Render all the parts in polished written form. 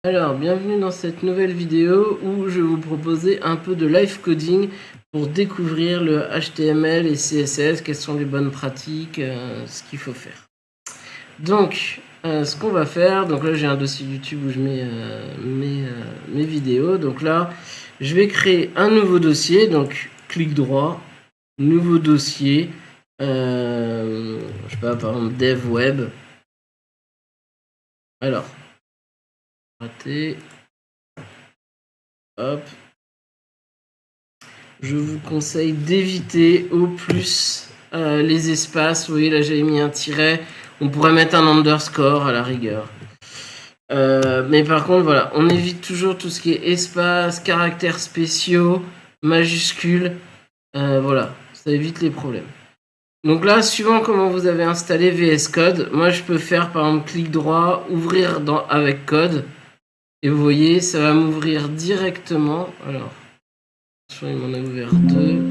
Alors, bienvenue dans cette nouvelle vidéo où je vais vous proposer un peu de live coding pour découvrir le HTML et CSS, quelles sont les bonnes pratiques, ce qu'il faut faire. Donc, ce qu'on va faire, donc là j'ai un dossier YouTube où je mets mes vidéos. Donc là, je vais créer un nouveau dossier, donc clic droit, nouveau dossier, je sais pas, par exemple dev web. Alors, raté. Hop. Je vous conseille d'éviter au plus les espaces. Vous voyez, là j'avais mis un tiret. On pourrait mettre un underscore à la rigueur. Mais par contre, voilà, on évite toujours tout ce qui est espace, caractères spéciaux, majuscules. Voilà, ça évite les problèmes. Donc là, suivant comment vous avez installé VS Code, moi je peux faire par exemple clic droit, ouvrir avec code. Et vous voyez, ça va m'ouvrir directement. Alors, il m'en a ouvert deux.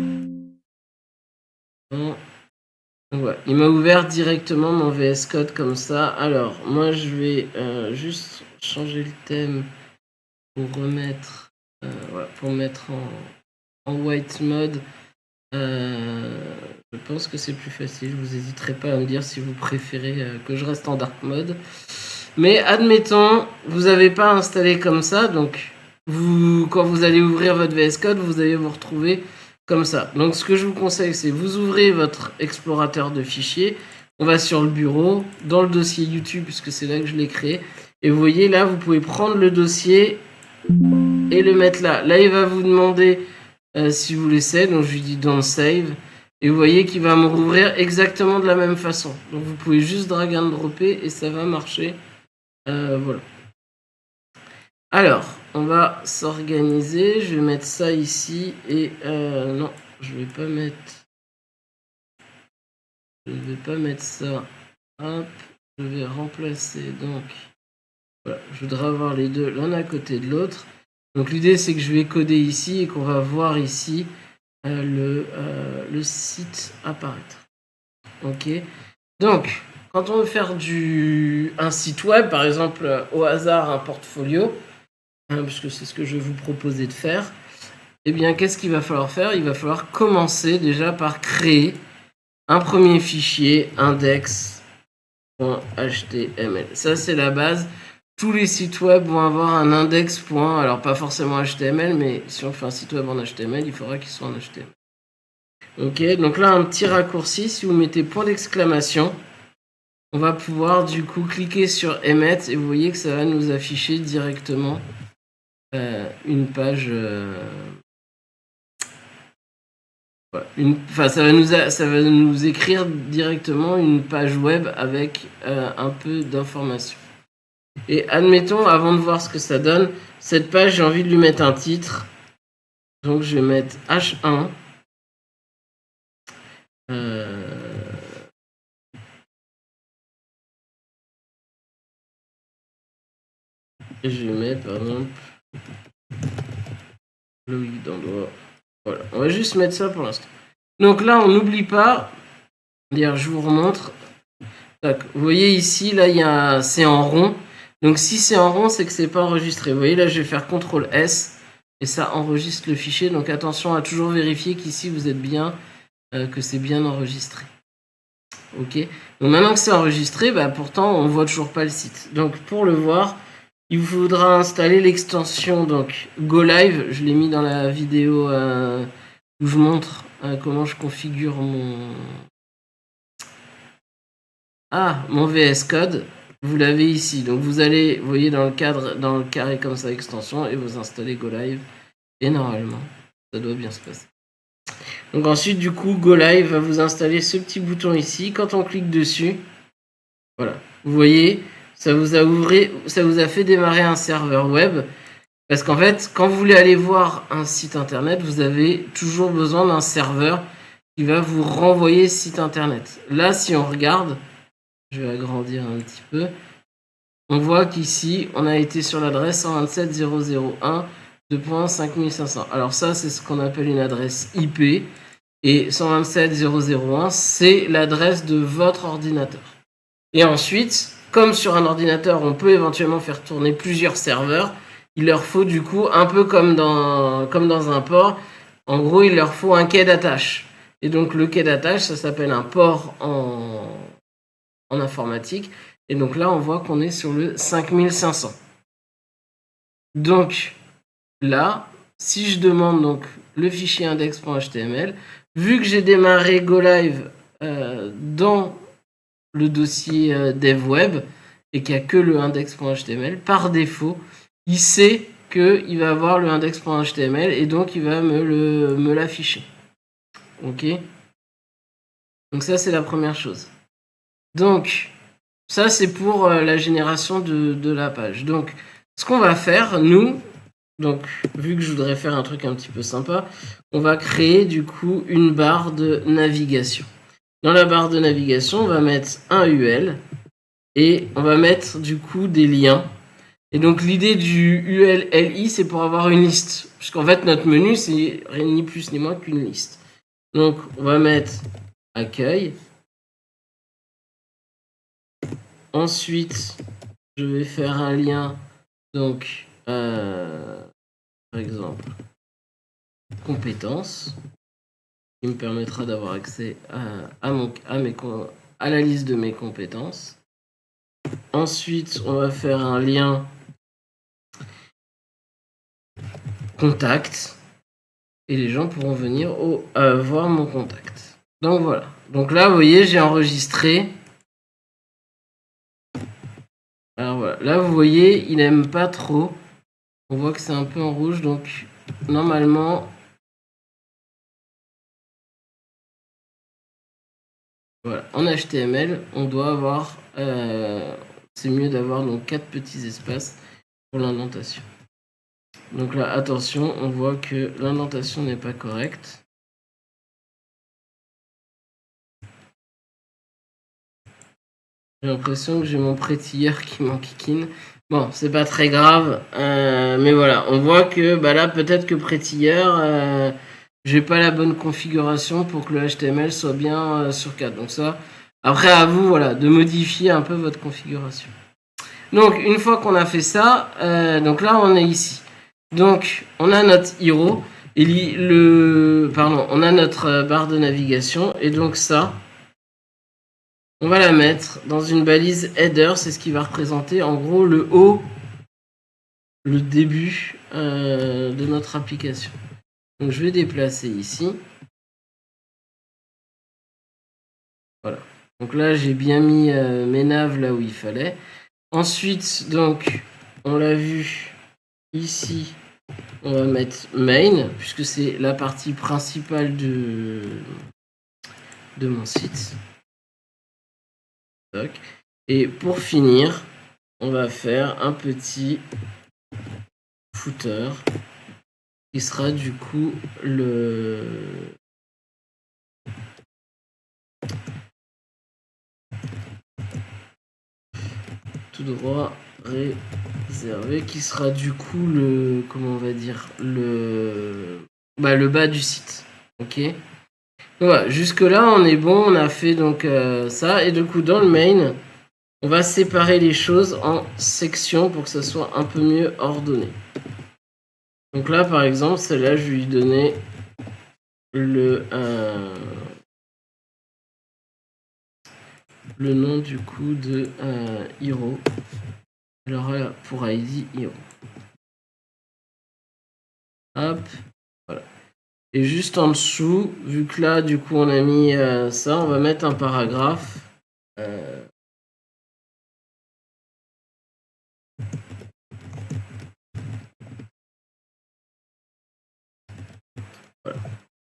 Ouais, il m'a ouvert directement mon VS Code comme ça. Alors, moi je vais juste changer le thème pour remettre, pour mettre en white mode. Je pense que c'est plus facile. Vous n'hésiterez pas à me dire si vous préférez que je reste en dark mode. Mais admettons, vous n'avez pas installé comme ça, donc quand vous allez ouvrir votre VS Code, vous allez vous retrouver comme ça. Donc ce que je vous conseille, c'est vous ouvrez votre explorateur de fichiers, on va sur le bureau, dans le dossier YouTube, puisque c'est là que je l'ai créé, et vous voyez là, vous pouvez prendre le dossier et le mettre là. Là, il va vous demander si vous laissez, donc je lui dis don't save, et vous voyez qu'il va me rouvrir exactement de la même façon. Donc vous pouvez juste drag and dropper et ça va marcher. Voilà. Alors, on va s'organiser. Je vais mettre ça ici et non, je vais pas mettre. Je ne vais pas mettre ça. Hop, je vais remplacer. Donc, voilà, je voudrais avoir les deux l'un à côté de l'autre. Donc l'idée c'est que je vais coder ici et qu'on va voir ici le site apparaître. Ok. Donc, quand on veut faire un site web, par exemple, au hasard, un portfolio, puisque c'est ce que je vais vous proposer de faire, eh bien, qu'est-ce qu'il va falloir faire? Il va falloir commencer déjà par créer un premier fichier index.html. Ça, c'est la base. Tous les sites web vont avoir un index. Alors, pas forcément HTML, mais si on fait un site web en HTML, il faudra qu'il soit en HTML. Ok, donc là, un petit raccourci, si vous mettez point d'exclamation, on va pouvoir du coup cliquer sur émettre et vous voyez que ça va nous afficher directement une page. Ça va nous écrire directement une page web avec un peu d'informations. Et admettons, avant de voir ce que ça donne, cette page, j'ai envie de lui mettre un titre. Donc je vais mettre H1. Et je vais mettre par exemple Loïc d'Andois. Voilà, on va juste mettre ça pour l'instant. Donc là, on n'oublie pas. D'ailleurs, je vous remontre. Donc, vous voyez ici, là, c'est en rond. Donc si c'est en rond, c'est que c'est pas enregistré. Vous voyez, là, je vais faire CTRL S et ça enregistre le fichier. Donc attention à toujours vérifier qu'ici, vous êtes bien, que c'est bien enregistré. Ok. Donc maintenant que c'est enregistré, pourtant, on voit toujours pas le site. Donc pour le voir, il vous faudra installer l'extension donc Go Live. Je l'ai mis dans la vidéo où je montre comment je configure mon VS Code. Vous l'avez ici. Donc vous allez, vous voyez dans le carré comme ça, extension, et vous installez Go Live. Et normalement, ça doit bien se passer. Donc ensuite, du coup, Go Live va vous installer ce petit bouton ici. Quand on clique dessus, voilà, vous voyez, ça vous a fait démarrer un serveur web. Parce qu'en fait, quand vous voulez aller voir un site internet, vous avez toujours besoin d'un serveur qui va vous renvoyer ce site internet. Là, si on regarde, je vais agrandir un petit peu, on voit qu'ici, on a été sur l'adresse 127.001.2.5500. Alors ça, c'est ce qu'on appelle une adresse IP. Et 127.001, c'est l'adresse de votre ordinateur. Et ensuite, comme sur un ordinateur, on peut éventuellement faire tourner plusieurs serveurs. Il leur faut du coup, un peu comme dans un port, en gros, il leur faut un quai d'attache. Et donc le quai d'attache, ça s'appelle un port en informatique. Et donc là, on voit qu'on est sur le 5500. Donc là, si je demande donc le fichier index.html, vu que j'ai démarré GoLive dans le dossier dev web et qu'il n'y a que le index.html, par défaut, il sait qu'il va avoir le index.html et donc il va me l'afficher. Ok. Donc ça, c'est la première chose. Donc, ça, c'est pour la génération de la page. Donc, ce qu'on va faire, nous, donc, vu que je voudrais faire un truc un petit peu sympa, on va créer du coup une barre de navigation. Dans la barre de navigation, on va mettre un UL et on va mettre du coup des liens. Et donc l'idée du ULLI, c'est pour avoir une liste. Puisqu'en fait, notre menu, c'est ni plus ni moins qu'une liste. Donc, on va mettre accueil. Ensuite, je vais faire un lien, donc, par exemple, compétences, qui me permettra d'avoir accès à la liste de mes compétences. Ensuite, on va faire un lien contact, et les gens pourront venir voir mon contact. Donc voilà. Donc là, vous voyez, j'ai enregistré. Alors voilà, là vous voyez, il n'aime pas trop. On voit que c'est un peu en rouge, donc normalement, voilà, en HTML, on doit avoir, c'est mieux d'avoir donc 4 petits espaces pour l'indentation. Donc là, attention, on voit que l'indentation n'est pas correcte. J'ai l'impression que j'ai mon prêtilleur qui m'enquiquine. Bon, c'est pas très grave, mais voilà, on voit que bah là, peut-être que prêtilleur, j'ai pas la bonne configuration pour que le HTML soit bien sur 4. Donc ça, après à vous, voilà, de modifier un peu votre configuration. Donc une fois qu'on a fait ça, donc là on est ici. Donc on a notre hero et on a notre barre de navigation et donc ça. On va la mettre dans une balise header, c'est ce qui va représenter en gros le haut, le début de notre application. Donc je vais déplacer ici. Voilà. Donc là j'ai bien mis mes navs là où il fallait. Ensuite, donc, on l'a vu ici, on va mettre main, puisque c'est la partie principale de mon site. Et pour finir, on va faire un petit footer qui sera du coup tout droit réservé, qui sera du coup comment on va dire, le bas du site. Ok. Voilà, jusque là on est bon, on a fait donc ça, et du coup dans le main, on va séparer les choses en sections pour que ça soit un peu mieux ordonné. Donc là par exemple, celle-là je vais lui donner le nom du coup de hero. Alors là pour ID hero. Hop, voilà. Et juste en dessous, vu que là du coup on a mis ça, on va mettre un paragraphe. Voilà.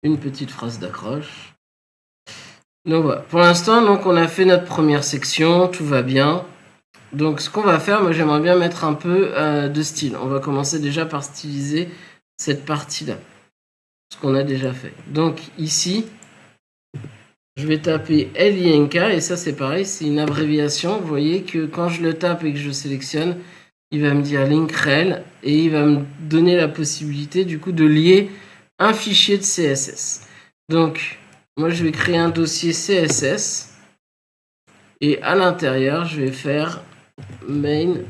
Une petite phrase d'accroche. Donc voilà. Pour l'instant, donc on a fait notre première section, tout va bien. Donc ce qu'on va faire, moi j'aimerais bien mettre un peu de style. On va commencer déjà par styliser cette partie-là. Ce qu'on a déjà fait. Donc ici, je vais taper LINK et ça c'est pareil, c'est une abréviation. Vous voyez que quand je le tape et que je sélectionne, il va me dire linkrel et il va me donner la possibilité du coup de lier un fichier de CSS. Donc moi je vais créer un dossier CSS Et à l'intérieur, je vais faire main.css.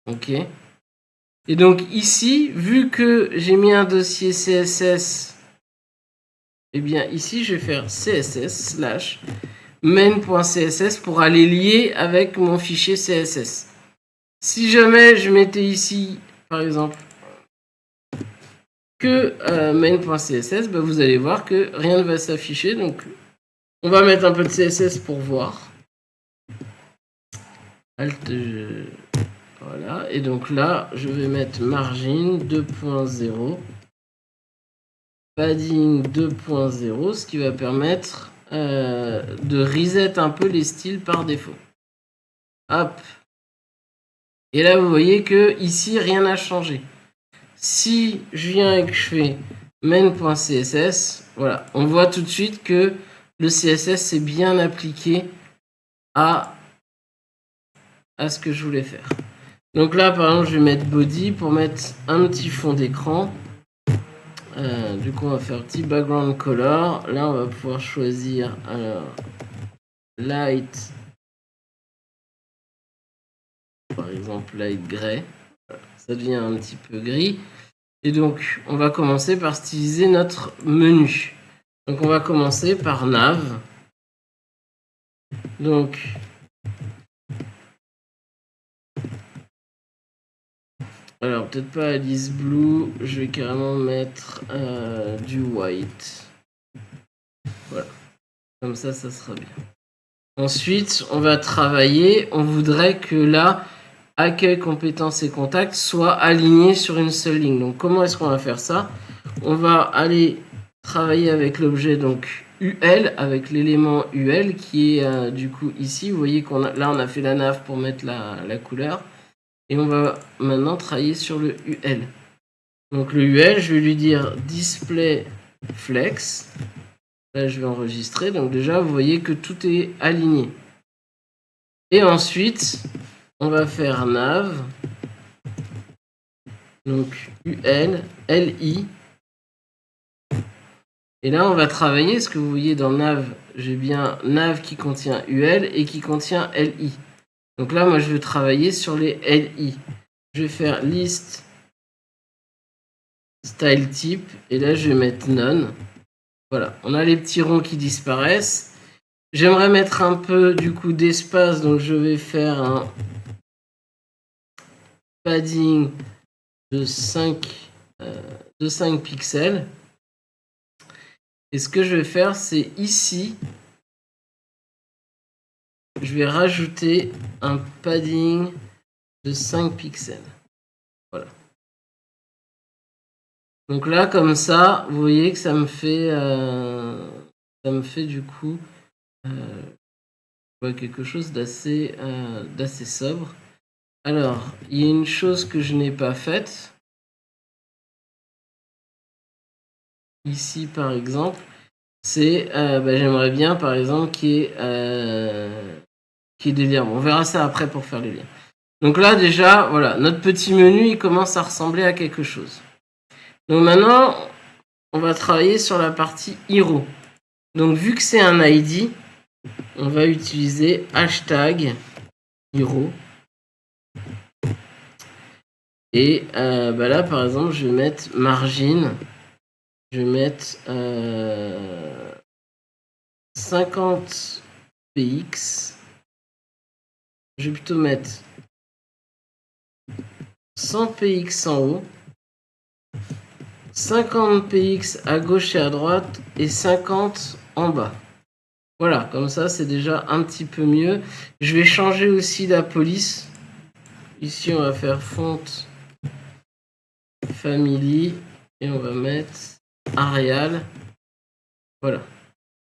Ok. Et donc ici, vu que j'ai mis un dossier CSS, eh bien ici, je vais faire CSS / main.css pour aller lier avec mon fichier CSS. Si jamais je mettais ici, par exemple, que main.css, bah, vous allez voir que rien ne va s'afficher. Donc, on va mettre un peu de CSS pour voir. Alt, voilà. Et donc là, je vais mettre margin 2.0, padding 2.0, ce qui va permettre de reset un peu les styles par défaut. Hop. Et là, vous voyez que ici, rien n'a changé. Si je viens et que je fais main.css, voilà, on voit tout de suite que le CSS est bien appliqué à ce que je voulais faire. Donc là, par exemple, je vais mettre body pour mettre un petit fond d'écran. Du coup, on va faire petit background color. Là, on va pouvoir choisir alors light, par exemple light gray. Ça devient un petit peu gris. Et donc, on va commencer par styliser notre menu. Donc, on va commencer par nav. Donc, alors peut-être pas Alice Blue, je vais carrément mettre du white. Voilà, comme ça sera bien. Ensuite, on va travailler, on voudrait que là, accueil, compétences et contacts soient alignés sur une seule ligne. Donc comment est-ce qu'on va faire ça? On va aller travailler avec l'objet donc UL, avec l'élément UL qui est du coup ici. Vous voyez qu'on a, là on a fait la nav pour mettre la couleur. Et on va maintenant travailler sur le UL. Donc le UL, je vais lui dire display flex. Là, je vais enregistrer. Donc déjà, vous voyez que tout est aligné. Et ensuite, on va faire nav. Donc UL, LI. Et là, on va travailler. Ce que vous voyez dans nav, j'ai bien nav qui contient UL et qui contient LI. Donc là, moi, je veux travailler sur les LI. Je vais faire list style type. Et là, je vais mettre none. Voilà, on a les petits ronds qui disparaissent. J'aimerais mettre un peu du coup d'espace, donc je vais faire un padding de 5 pixels. Et ce que je vais faire, c'est ici, je vais rajouter un padding de 5 pixels. Voilà. Donc là, comme ça, vous voyez que ça me fait du coup quelque chose d'assez sobre. Alors, il y a une chose que je n'ai pas faite. Ici, par exemple, c'est j'aimerais bien, par exemple, qu'il y ait des liens. Bon, on verra ça après pour faire les liens. Donc là, déjà, voilà, notre petit menu, il commence à ressembler à quelque chose. Donc maintenant, on va travailler sur la partie hero. Donc vu que c'est un ID, on va utiliser hashtag hero. Et là, par exemple, je vais mettre margin. Je vais mettre 50 px. Je vais plutôt mettre 100 px en haut, 50 px à gauche et à droite et 50 en bas. Voilà, comme ça c'est déjà un petit peu mieux. Je vais changer aussi la police. Ici on va faire font family et on va mettre Arial. Voilà,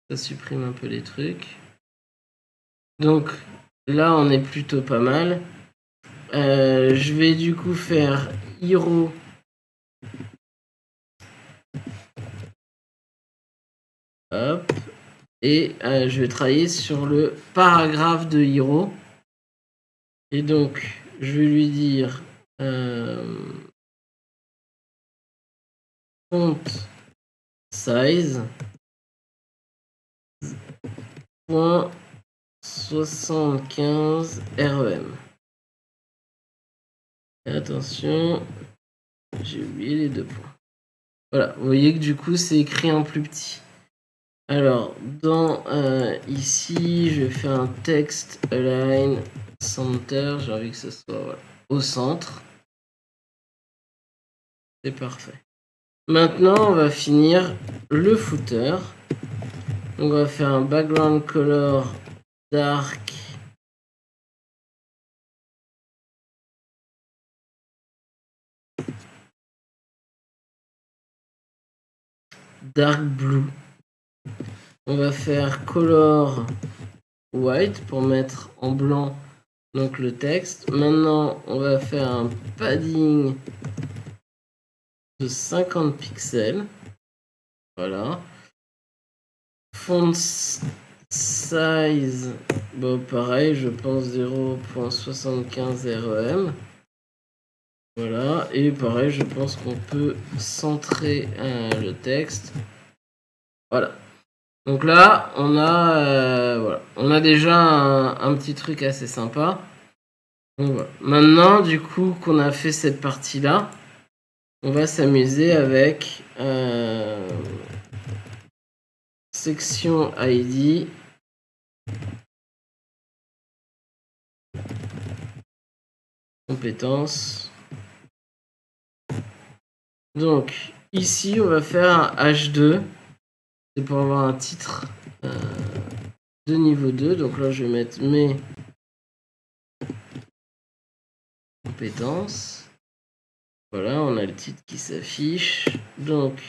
ça supprime un peu les trucs. Donc là on est plutôt pas mal. Je vais du coup faire hero. Hop. Et je vais travailler sur le paragraphe de hero. Et donc, je vais lui dire font size .75 REM. Et attention, j'ai oublié les 2 points. Voilà, vous voyez que du coup c'est écrit en plus petit. Alors, dans ici, je vais faire un texte align center. J'ai envie que ce soit au centre. C'est parfait. Maintenant, on va finir le footer. Donc, on va faire un background color dark. Dark blue. On va faire color white pour mettre en blanc donc le texte. Maintenant, on va faire un padding de 50 pixels. Voilà. Font size, bon pareil, je pense 0.75 REM. Voilà, et pareil, je pense qu'on peut centrer le texte. Voilà. Donc là, on a, voilà. On a déjà un petit truc assez sympa. Donc voilà. Maintenant, du coup, qu'on a fait cette partie-là, on va s'amuser avec section ID. Compétences. Donc, ici, on va faire un H2. C'est pour avoir un titre de niveau 2. Donc là, je vais mettre mes compétences. Voilà, on a le titre qui s'affiche. Donc,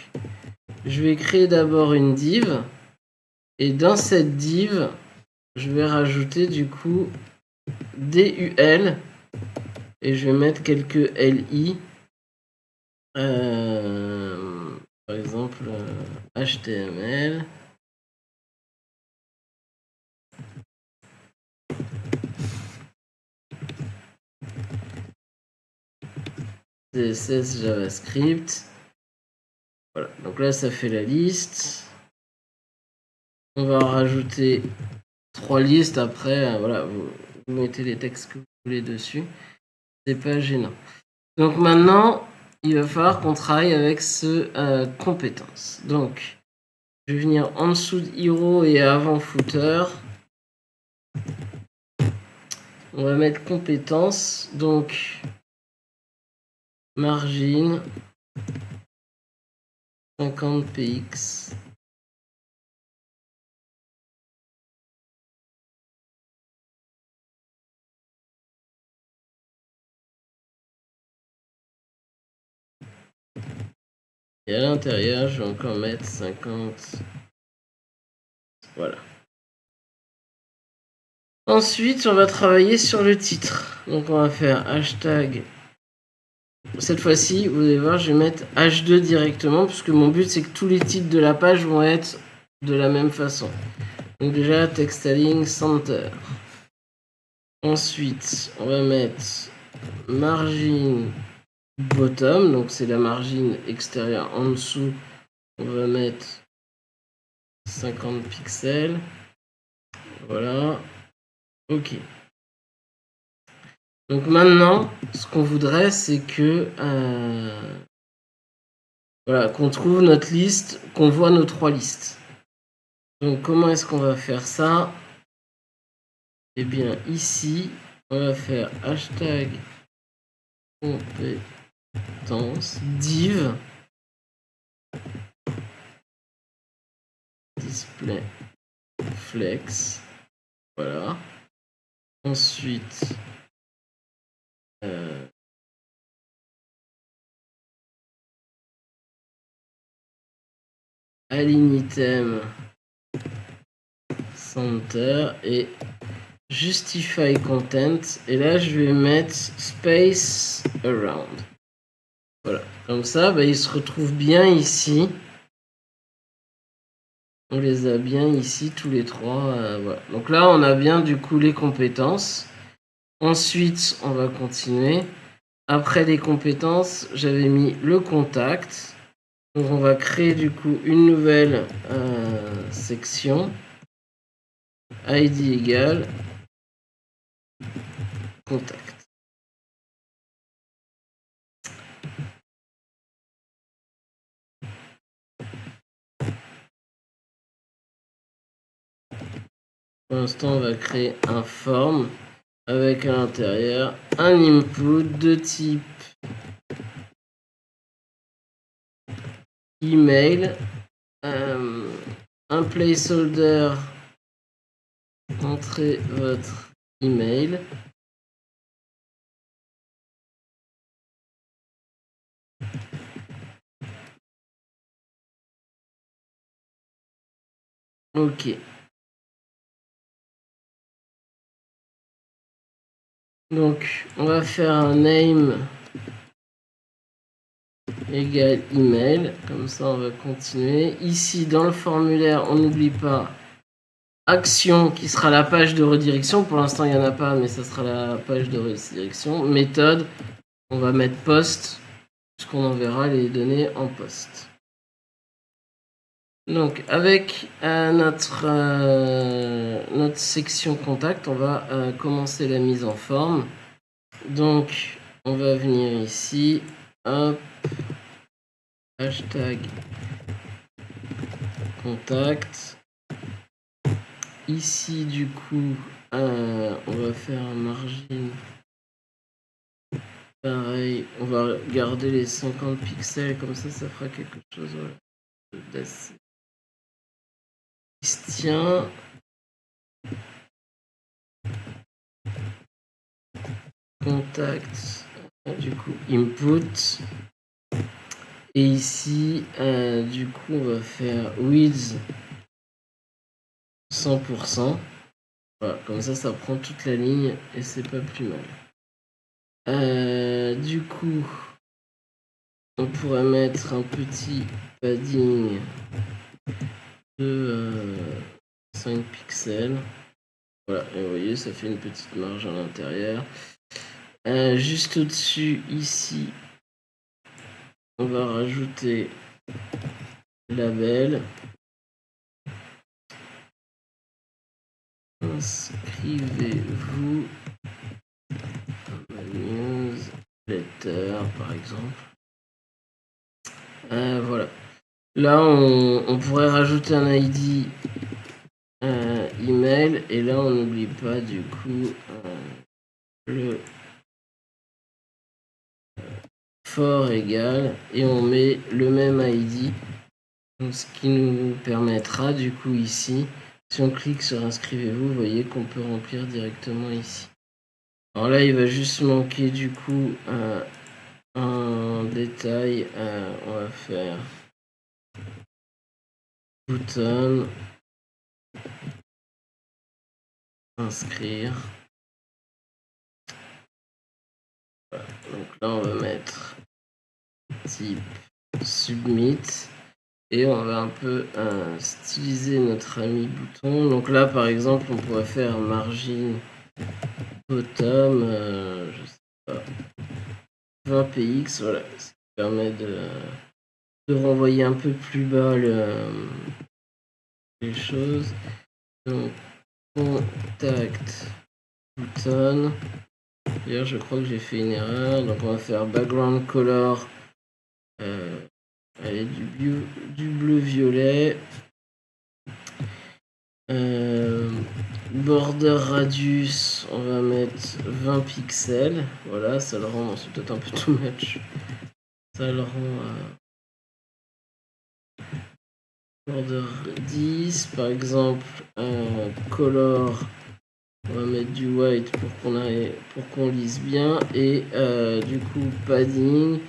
je vais créer d'abord une div. Et dans cette div, je vais rajouter du coup DUL. Et je vais mettre quelques LI. Par exemple, HTML. CSS, JavaScript. Voilà, donc là ça fait la liste. On va rajouter 3 listes après. Voilà, vous mettez les textes que vous voulez dessus. C'est pas gênant. Donc maintenant, il va falloir qu'on travaille avec ce compétence. Donc, je vais venir en dessous de hero et avant footer. On va mettre compétence. Donc, margin 50 px. Et à l'intérieur, je vais encore mettre 50. Voilà. Ensuite, on va travailler sur le titre. Donc, on va faire hashtag. Cette fois-ci, vous allez voir, je vais mettre H2 directement, puisque mon but, c'est que tous les titres de la page vont être de la même façon. Donc déjà, text align center. Ensuite, on va mettre margin bottom, donc c'est la margine extérieure en dessous. On va mettre 50 pixels. Voilà. Ok. Donc maintenant, ce qu'on voudrait, c'est que voilà, qu'on trouve notre liste, qu'on voit nos 3 listes. Donc comment est-ce qu'on va faire ça? Eh bien ici, on va faire hashtag compétence div display flex. Voilà. Ensuite, align item center et justify content. Et là, je vais mettre space around. Voilà. Comme ça, il se retrouve bien ici. On les a bien ici, tous les 3. Voilà. Donc là, on a bien du coup les compétences. Ensuite, on va continuer. Après les compétences, j'avais mis le contact. Donc on va créer du coup une nouvelle section. ID égale contact. Pour l'instant, on va créer un form avec à l'intérieur un input de type email, un placeholder, entrez votre email. Ok. Donc, on va faire un name égale email. Comme ça, on va continuer. Ici, dans le formulaire, on n'oublie pas action qui sera la page de redirection. Pour l'instant, il n'y en a pas, mais ça sera la page de redirection. Méthode, on va mettre post, puisqu'on enverra les données en post. Donc, avec notre section contact, on va commencer la mise en forme. Donc, on va venir ici, hop, hashtag contact. Ici, du coup, on va faire un margin. Pareil, on va garder les 50 pixels, comme ça fera quelque chose d'assez qui se tient. Contact, du coup, input. Et ici, du coup, on va faire width 100%. Voilà, comme ça prend toute la ligne et c'est pas plus mal. Du coup, on pourrait mettre un petit padding de 5 pixels. Voilà, et vous voyez, ça fait une petite marge à l'intérieur. Juste au-dessus, ici, on va rajouter label. Inscrivez-vous à ma newsletter, par exemple. Voilà. Là, on pourrait rajouter un ID email et là, on n'oublie pas du coup le for égal et on met le même ID. Donc, ce qui nous permettra du coup ici, si on clique sur inscrivez-vous, vous voyez qu'on peut remplir directement ici. Alors là, il va juste manquer du coup un détail. On va faire button, inscrire. Voilà. Donc là, on va mettre type submit et on va un peu styliser notre ami bouton. Donc là, par exemple, on pourrait faire margin bottom, je sais pas, 20 px, voilà, ça permet de renvoyer un peu plus bas les choses. Donc contact button. D'ailleurs, je crois que j'ai fait une erreur. Donc on va faire background color. Allez, du bleu-violet. Border radius, on va mettre 20 pixels. Voilà, ça le rend, c'est peut-être un peu too much. Ça le rend border 10, par exemple. Color, on va mettre du white pour qu'on lise bien. Et du coup, padding,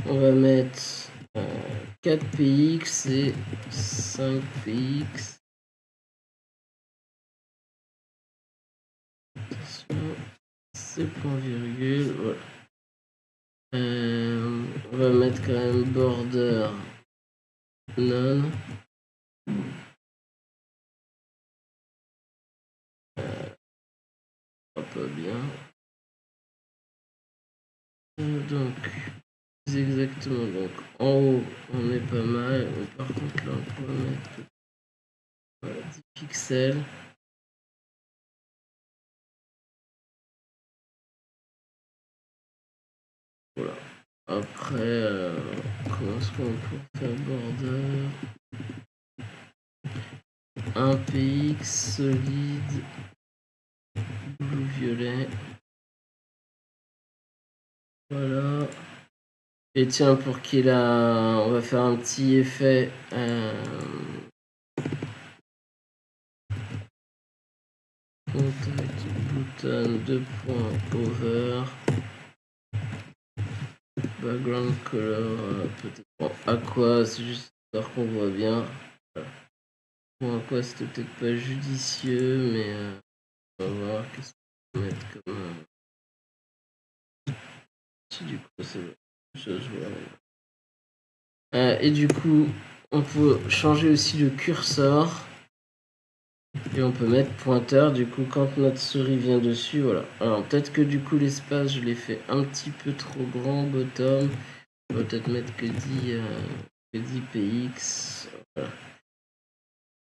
on va mettre 4 px et 5 px. C'est point virgule, voilà. On va mettre quand même border none. Pas bien. Donc, exactement. Donc, en haut, on est pas mal. Mais par contre, là, on pourrait mettre 10 pixels. Voilà. Après, comment est-ce qu'on peut faire border? Un PX solide, bleu violet. Voilà. Et tiens, pour qu'il a, on va faire un petit effet. Contact button 2 points over. Background color, peut-être. Bon, aqua, c'est juste histoire qu'on voit bien. Voilà. Bon, aqua, c'était peut-être pas judicieux, mais on va voir qu'est-ce qu'on peut mettre comme. Si du coup, c'est la chose, voilà. Et du coup, on peut changer aussi le curseur. Et on peut mettre pointeur, du coup, quand notre souris vient dessus, voilà. Alors, peut-être que du coup, l'espace, je l'ai fait un petit peu trop grand, bottom. On va peut-être mettre que 10 px. Voilà.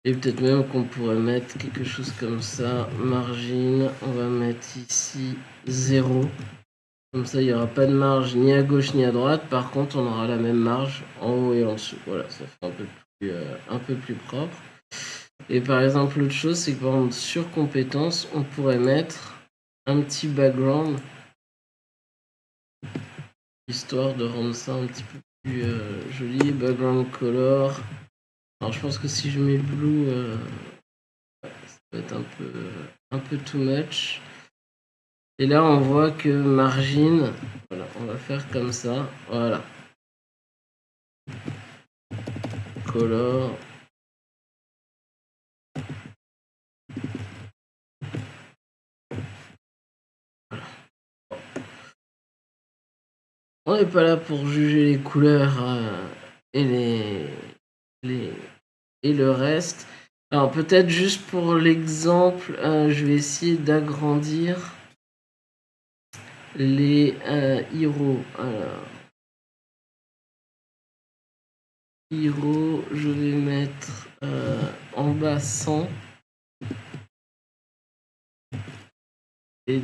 Et peut-être même qu'on pourrait mettre quelque chose comme ça. Margin, on va mettre ici 0. Comme ça, il n'y aura pas de marge ni à gauche ni à droite. Par contre, on aura la même marge en haut et en dessous. Voilà, ça fait un peu plus propre. Et par exemple, l'autre chose, c'est que par exemple, sur compétences, on pourrait mettre un petit background, histoire de rendre ça un petit peu plus joli. Background color. Alors je pense que si je mets blue, ça va être un peu too much. Et là, on voit que margin, voilà, on va faire comme ça. Voilà. Color. On n'est pas là pour juger les couleurs et et le reste. Alors peut-être juste pour l'exemple, je vais essayer d'agrandir les héros. Alors, héros, je vais mettre en bas 100. Et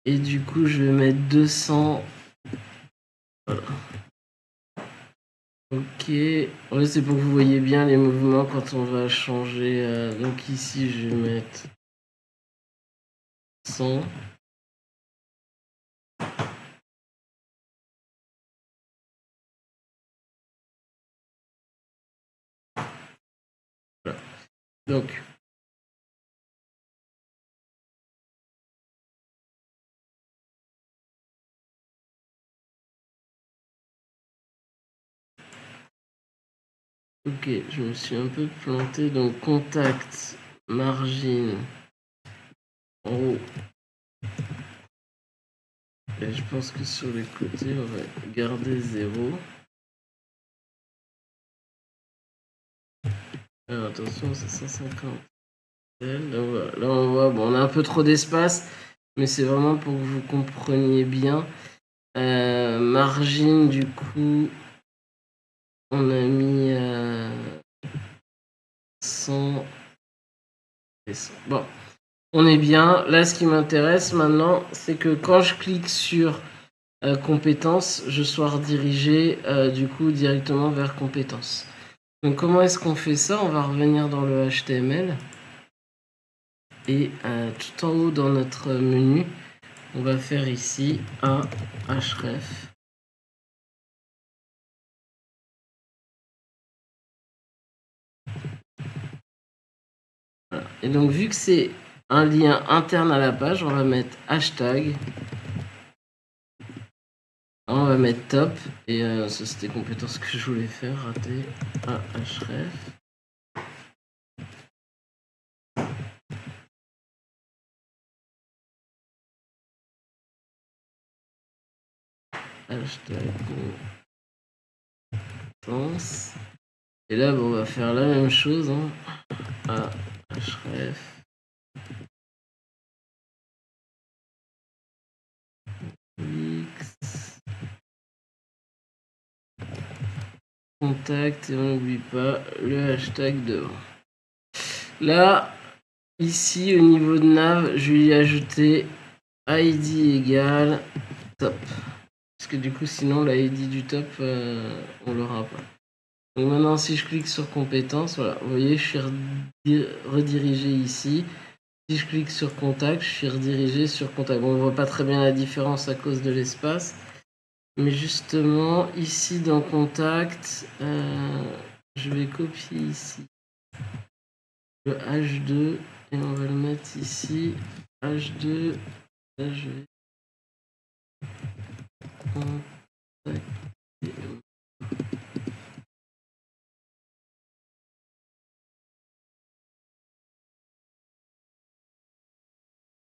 Et du coup, je vais mettre 200. Voilà. Ok. Ouais, c'est pour que vous voyez bien les mouvements quand on va changer. Donc ici, je vais mettre 100. Voilà. Donc, ok, je me suis un peu planté. Donc, contact, margin, en haut. Et je pense que sur les côtés, on va garder 0. Alors, attention, c'est 150. Donc, voilà. Là, on voit, bon, on a un peu trop d'espace, mais c'est vraiment pour que vous compreniez bien. Margin, du coup, on a mis 100 et 100. Bon, on est bien. Là, ce qui m'intéresse maintenant, c'est que quand je clique sur compétences, je sois redirigé du coup directement vers compétences. Donc, comment est-ce qu'on fait ça? On va revenir dans le HTML et tout en haut dans notre menu, on va faire ici un href. Voilà. Et donc, vu que c'est un lien interne à la page, on va mettre hashtag. On va mettre top. Et ça, c'était compétence que je voulais faire. Raté. Un href. Hashtag compétence. Et là, bon, on va faire la même chose. Hein. Un href. X. Contact. Et on n'oublie pas le hashtag devant. Là, ici, au niveau de nav, je vais y ajouter ID égale top. Parce que du coup, sinon, la ID du top, on l'aura pas. Donc maintenant, si je clique sur compétences, voilà, vous voyez, je suis redirigé ici. Si je clique sur contact, je suis redirigé sur contact. Bon, on voit pas très bien la différence à cause de l'espace. Mais justement, ici dans contact, je vais copier ici le H2 et on va le mettre ici. H2, là je vais contacter.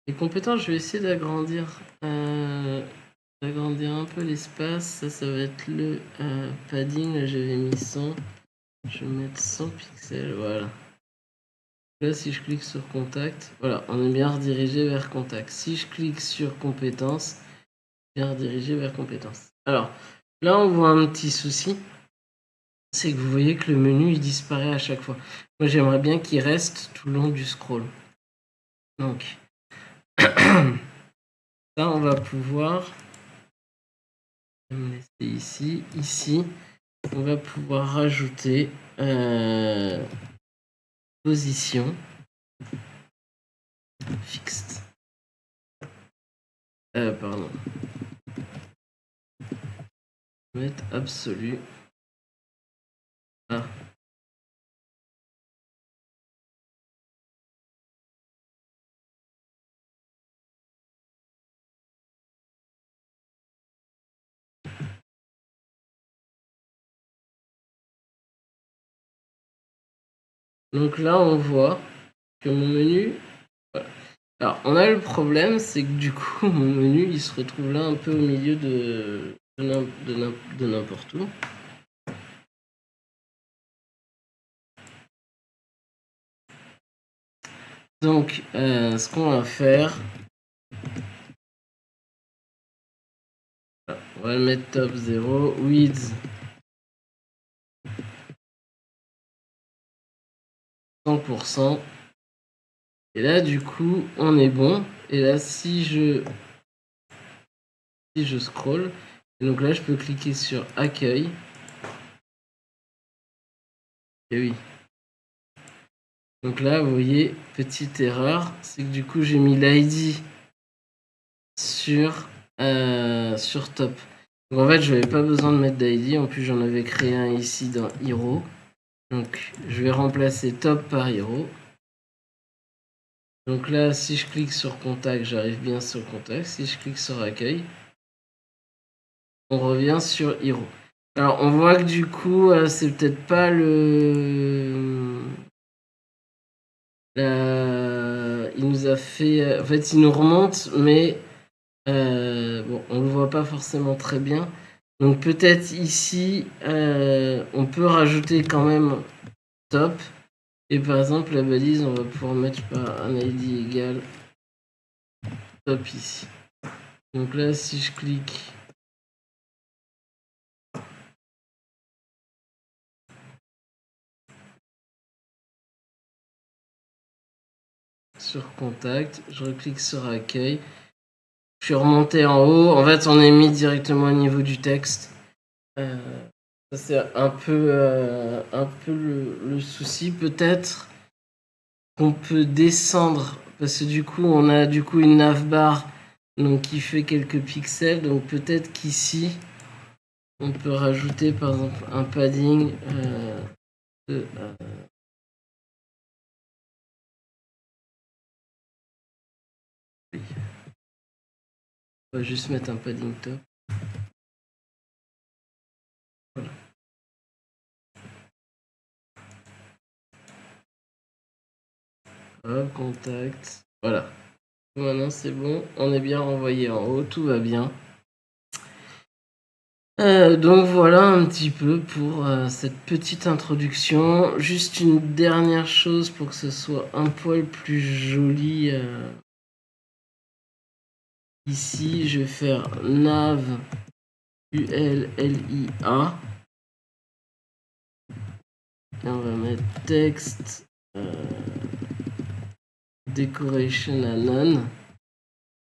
Les compétences, je vais essayer d'agrandir un peu l'espace. Ça va être le padding. Là, j'avais mis 100. Je vais mettre 100 pixels. Voilà. Là, si je clique sur contact, voilà, on est bien redirigé vers contact. Si je clique sur compétences, bien redirigé vers compétences. Alors, là, on voit un petit souci. C'est que vous voyez que le menu, il disparaît à chaque fois. Moi, j'aimerais bien qu'il reste tout le long du scroll. Donc, là, on va pouvoir me laisser ici. Ici, on va pouvoir rajouter position fixed. Pardon. Mettre absolu. Ah. Donc là, on voit que mon menu... Voilà. Alors, on a le problème, c'est que du coup, mon menu, il se retrouve là un peu au milieu de n'importe où. Donc, ce qu'on va faire, on va le mettre top 0, width 100%. Et là, du coup, on est bon. Et là, si je scroll, et donc là, je peux cliquer sur accueil. Et oui. Donc là, vous voyez, petite erreur, c'est que du coup, j'ai mis l'ID sur top. Donc en fait, je n'avais pas besoin de mettre d'ID. En plus, j'en avais créé un ici dans Hero. Donc, je vais remplacer top par Hero. Donc là, si je clique sur contact, j'arrive bien sur contact. Si je clique sur accueil, on revient sur Hero. Alors, on voit que du coup, c'est peut-être pas le... Il nous a fait... En fait, il nous remonte, mais... bon, on le voit pas forcément très bien. Donc peut-être ici, on peut rajouter quand même top. Et par exemple, la balise, on va pouvoir mettre un ID égal top ici. Donc là, si je clique sur contact, je reclique sur accueil. Je suis remonté en haut. En fait, on est mis directement au niveau du texte. Ça, c'est un peu le souci. Peut-être qu'on peut descendre parce que du coup, on a du coup une navbar donc qui fait quelques pixels. Donc peut-être qu'ici, on peut rajouter par exemple un padding de... oui. On va juste mettre un padding top. Voilà. Hop, contact. Voilà. Maintenant c'est bon, on est bien renvoyé en haut, tout va bien. Donc voilà un petit peu pour cette petite introduction. Juste une dernière chose pour que ce soit un poil plus joli. Ici, je vais faire nav ULLIA. Et on va mettre texte decoration à none.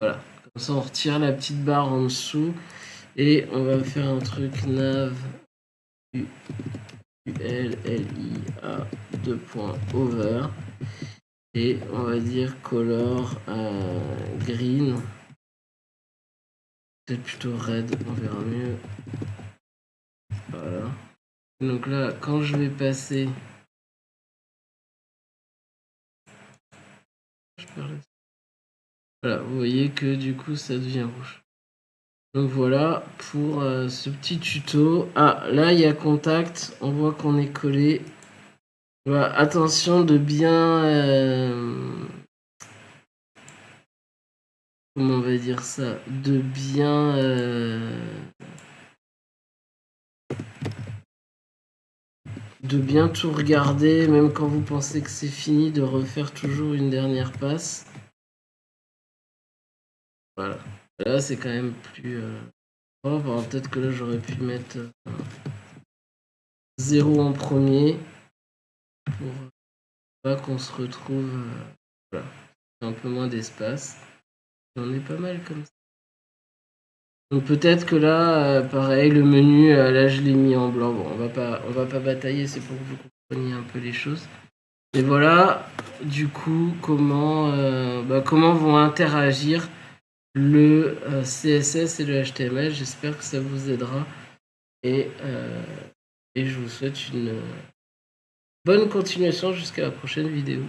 Voilà, comme ça on retire la petite barre en dessous et on va faire un truc nav ULLIA 2.over et on va dire color green, peut-être plutôt red, on verra mieux. Voilà. Donc là, quand je vais passer, voilà, vous voyez que du coup ça devient rouge. Donc voilà pour ce petit tuto. Ah, là il y a contact, on voit qu'on est collé. Voilà, attention de bien... comment on va dire ça? De bien... de bien tout regarder, même quand vous pensez que c'est fini, de refaire toujours une dernière passe. Voilà. Là c'est quand même plus... Oh, bah, peut-être que là j'aurais pu mettre 0 en premier pour pas qu'on se retrouve voilà, un peu moins d'espace. On est pas mal comme ça. Donc peut-être que là, pareil, le menu, là je l'ai mis en blanc. Bon, on va pas batailler, c'est pour que vous compreniez un peu les choses. Et voilà, du coup, comment vont interagir le CSS et le HTML. J'espère que ça vous aidera. Et je vous souhaite une bonne continuation jusqu'à la prochaine vidéo.